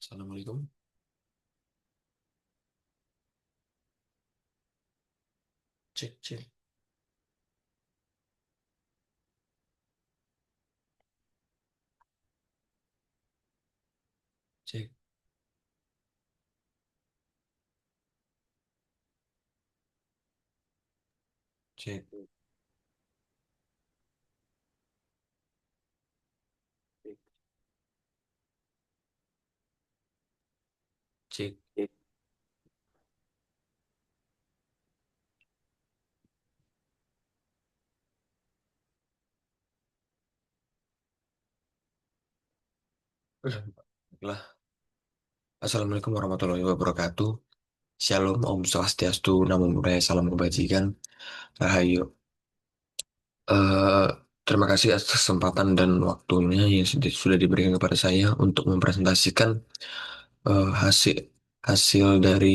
Assalamualaikum. Cek, cek, cek, cek, cek. Baiklah. Assalamualaikum warahmatullahi wabarakatuh. Shalom, Om Swastiastu, Namo Buddhaya, Salam Kebajikan, Rahayu. Eh, Terima kasih atas kesempatan dan waktunya yang sudah diberikan kepada saya untuk mempresentasikan hasil hasil dari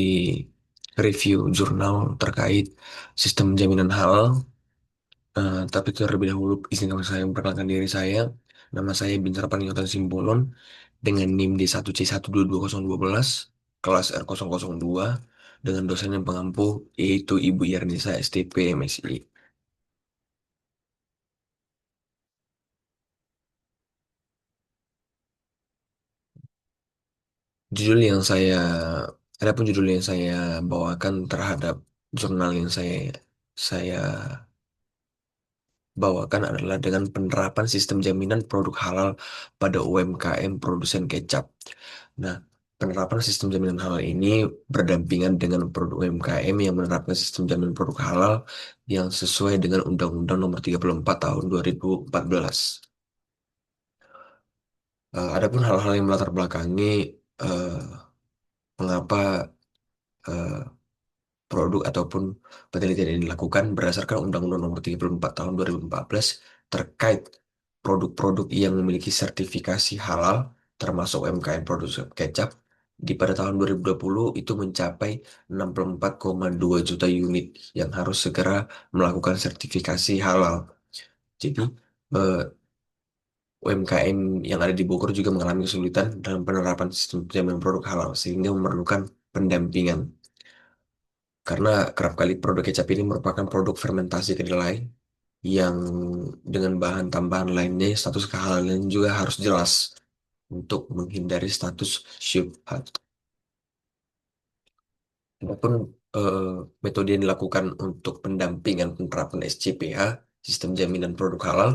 review jurnal terkait sistem jaminan halal. Tapi terlebih dahulu izinkan saya memperkenalkan diri saya. Nama saya Binsar Paninggotan Simbolon dengan NIM D1C122012 kelas R002 dengan dosen yang pengampu yaitu Ibu Yarnisa STP MSI. Judul yang saya Adapun judul yang saya bawakan terhadap jurnal yang saya bawakan adalah dengan penerapan sistem jaminan produk halal pada UMKM produsen kecap. Nah, penerapan sistem jaminan halal ini berdampingan dengan produk UMKM yang menerapkan sistem jaminan produk halal yang sesuai dengan Undang-Undang Nomor 34 Tahun 2014. Adapun hal-hal yang melatar belakangi eh, mengapa eh, produk ataupun penelitian ini dilakukan berdasarkan Undang-Undang Nomor 34 Tahun 2014 terkait produk-produk yang memiliki sertifikasi halal termasuk UMKM produksi kecap di pada tahun 2020 itu mencapai 64,2 juta unit yang harus segera melakukan sertifikasi halal. Jadi eh, UMKM yang ada di Bogor juga mengalami kesulitan dalam penerapan sistem penjamin produk halal sehingga memerlukan pendampingan. Karena kerap kali produk kecap ini merupakan produk fermentasi kedelai yang dengan bahan tambahan lainnya status kehalalan juga harus jelas untuk menghindari status syubhat. Adapun eh, metode yang dilakukan untuk pendampingan penerapan SCPH, sistem jaminan produk halal,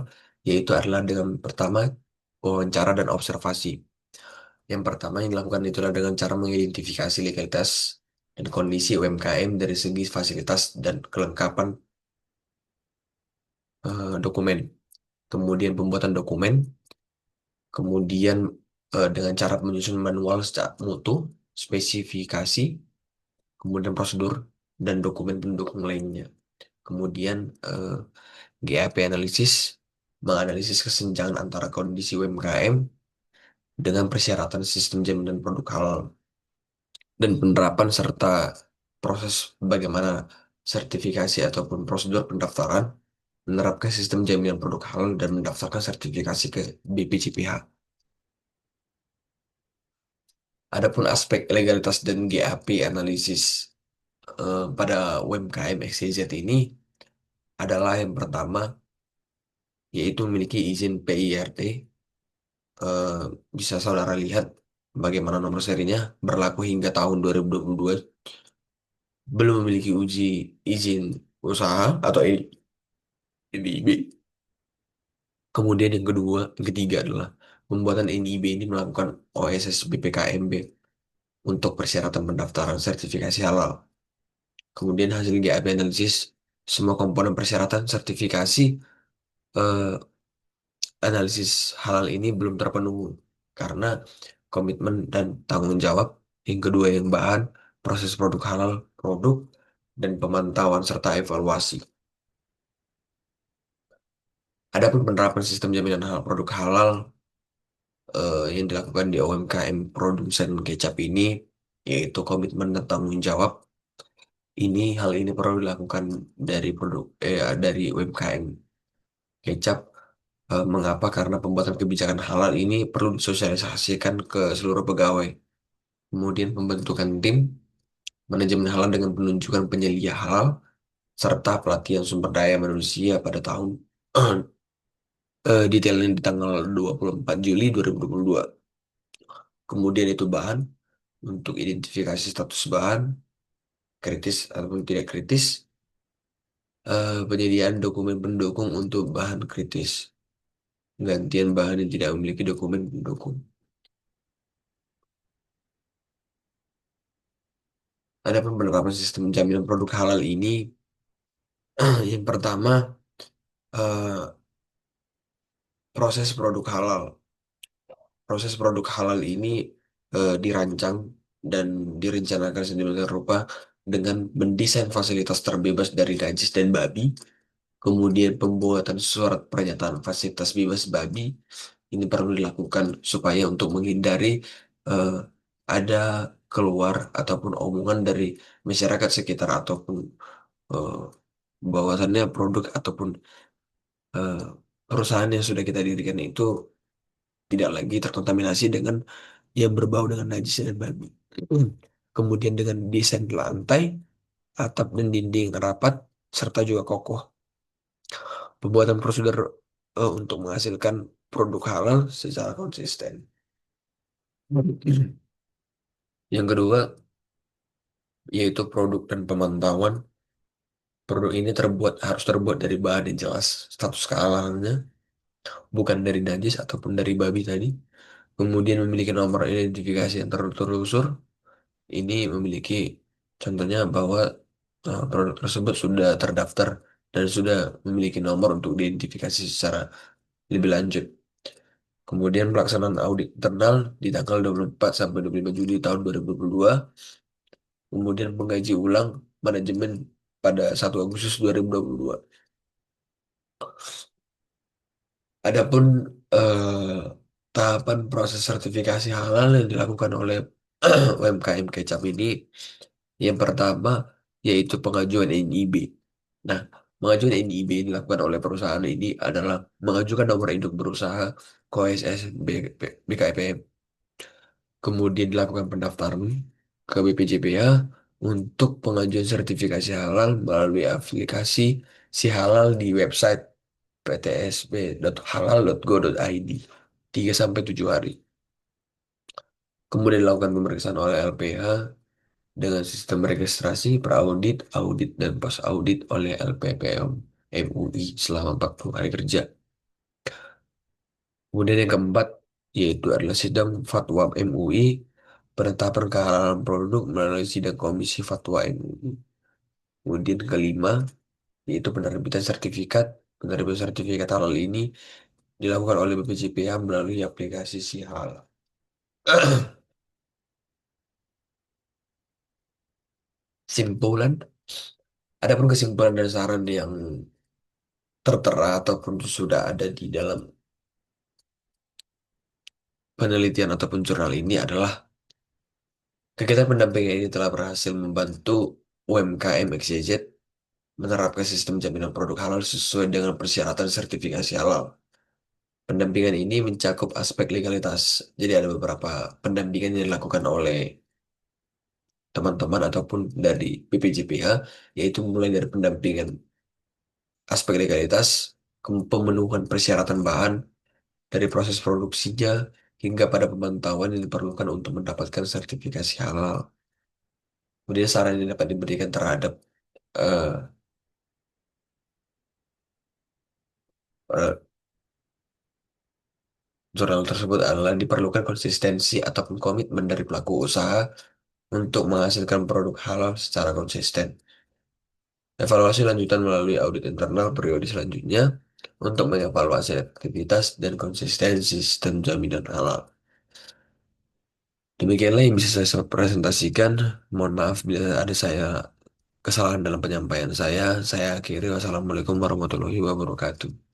yaitu adalah dengan pertama wawancara dan observasi. Yang pertama yang dilakukan itulah dengan cara mengidentifikasi legalitas dan kondisi UMKM dari segi fasilitas dan kelengkapan dokumen. Kemudian pembuatan dokumen, kemudian dengan cara menyusun manual secara mutu, spesifikasi, kemudian prosedur, dan dokumen pendukung lainnya. Kemudian GAP analisis, menganalisis kesenjangan antara kondisi UMKM dengan persyaratan sistem jaminan produk halal dan penerapan serta proses bagaimana sertifikasi ataupun prosedur pendaftaran, menerapkan sistem jaminan produk halal dan mendaftarkan sertifikasi ke BPJPH. Adapun aspek legalitas dan GAP analisis pada UMKM XYZ ini adalah yang pertama yaitu memiliki izin PIRT. Eh, Bisa saudara lihat bagaimana nomor serinya berlaku hingga tahun 2022 belum memiliki izin usaha atau NIB. Kemudian yang ketiga adalah pembuatan NIB ini melakukan OSS BPKMB untuk persyaratan pendaftaran sertifikasi halal. Kemudian hasil GAP analisis semua komponen persyaratan sertifikasi eh, analisis halal ini belum terpenuhi karena komitmen dan tanggung jawab. Yang kedua yang bahan, proses produk halal, produk, dan pemantauan serta evaluasi. Adapun penerapan sistem jaminan halal produk halal yang dilakukan di UMKM produsen kecap ini yaitu komitmen dan tanggung jawab. Hal ini perlu dilakukan dari UMKM kecap. Mengapa? Karena pembuatan kebijakan halal ini perlu disosialisasikan ke seluruh pegawai. kemudian pembentukan tim, manajemen halal dengan penunjukan penyelia halal, serta pelatihan sumber daya manusia pada tahun detailnya di tanggal 24 Juli 2022. Kemudian itu bahan untuk identifikasi status bahan, kritis ataupun tidak kritis, penyediaan dokumen pendukung untuk bahan kritis, gantian bahan yang tidak memiliki dokumen pendukung. Ada penerapan sistem jaminan produk halal ini, yang pertama, eh, proses produk halal. Proses produk halal ini dirancang dan direncanakan sedemikian rupa dengan mendesain fasilitas terbebas dari najis dan babi, kemudian pembuatan surat pernyataan fasilitas bebas babi ini perlu dilakukan supaya untuk menghindari eh, ada keluar ataupun omongan dari masyarakat sekitar ataupun eh, bahwasannya produk ataupun eh, perusahaan yang sudah kita dirikan itu tidak lagi terkontaminasi dengan yang berbau dengan najis dan babi. Kemudian dengan desain lantai, atap dan dinding rapat, serta juga kokoh. Pembuatan prosedur untuk menghasilkan produk halal secara konsisten. Yang kedua, yaitu produk dan pemantauan. Produk ini harus terbuat dari bahan yang jelas status kehalalnya, bukan dari najis ataupun dari babi tadi. Kemudian memiliki nomor identifikasi yang tertelusur. Ini memiliki contohnya bahwa produk tersebut sudah terdaftar dan sudah memiliki nomor untuk diidentifikasi secara lebih lanjut. Kemudian pelaksanaan audit internal di tanggal 24 sampai 25 Juli tahun 2022. Kemudian mengkaji ulang manajemen pada 1 Agustus 2022. Adapun tahapan proses sertifikasi halal yang dilakukan oleh UMKM kecap ini, yang pertama yaitu pengajuan NIB. Nah, pengajuan NIB yang dilakukan oleh perusahaan ini adalah mengajukan nomor induk berusaha KOSS BKPM. Kemudian dilakukan pendaftaran ke BPJPH untuk pengajuan sertifikasi halal melalui aplikasi Si Halal di website ptsb.halal.go.id 3 sampai 7 hari. Kemudian dilakukan pemeriksaan oleh LPH dengan sistem registrasi, praudit, audit, dan post-audit oleh LPPM MUI selama 40 hari kerja. Kemudian yang keempat, yaitu adalah sidang fatwa MUI, penetapan kehalalan produk melalui sidang komisi fatwa MUI. Kemudian kelima, yaitu penerbitan sertifikat. Penerbitan sertifikat halal ini dilakukan oleh BPJPH melalui aplikasi SiHal. Simpulan, adapun kesimpulan dan saran yang tertera ataupun sudah ada di dalam penelitian ataupun jurnal ini adalah kegiatan pendampingan ini telah berhasil membantu UMKM XYZ menerapkan sistem jaminan produk halal sesuai dengan persyaratan sertifikasi halal. Pendampingan ini mencakup aspek legalitas. Jadi ada beberapa pendampingan yang dilakukan oleh teman-teman ataupun dari BPJPH, yaitu mulai dari pendampingan aspek legalitas, pemenuhan persyaratan bahan, dari proses produksinya, hingga pada pemantauan yang diperlukan untuk mendapatkan sertifikasi halal. Kemudian saran yang dapat diberikan terhadap eh, eh, jurnal tersebut adalah diperlukan konsistensi ataupun komitmen dari pelaku usaha untuk menghasilkan produk halal secara konsisten. Evaluasi lanjutan melalui audit internal periode selanjutnya untuk mengevaluasi aktivitas dan konsistensi sistem jaminan halal. Demikianlah yang bisa saya presentasikan. Mohon maaf bila ada kesalahan dalam penyampaian saya. Saya akhiri. Wassalamualaikum warahmatullahi wabarakatuh.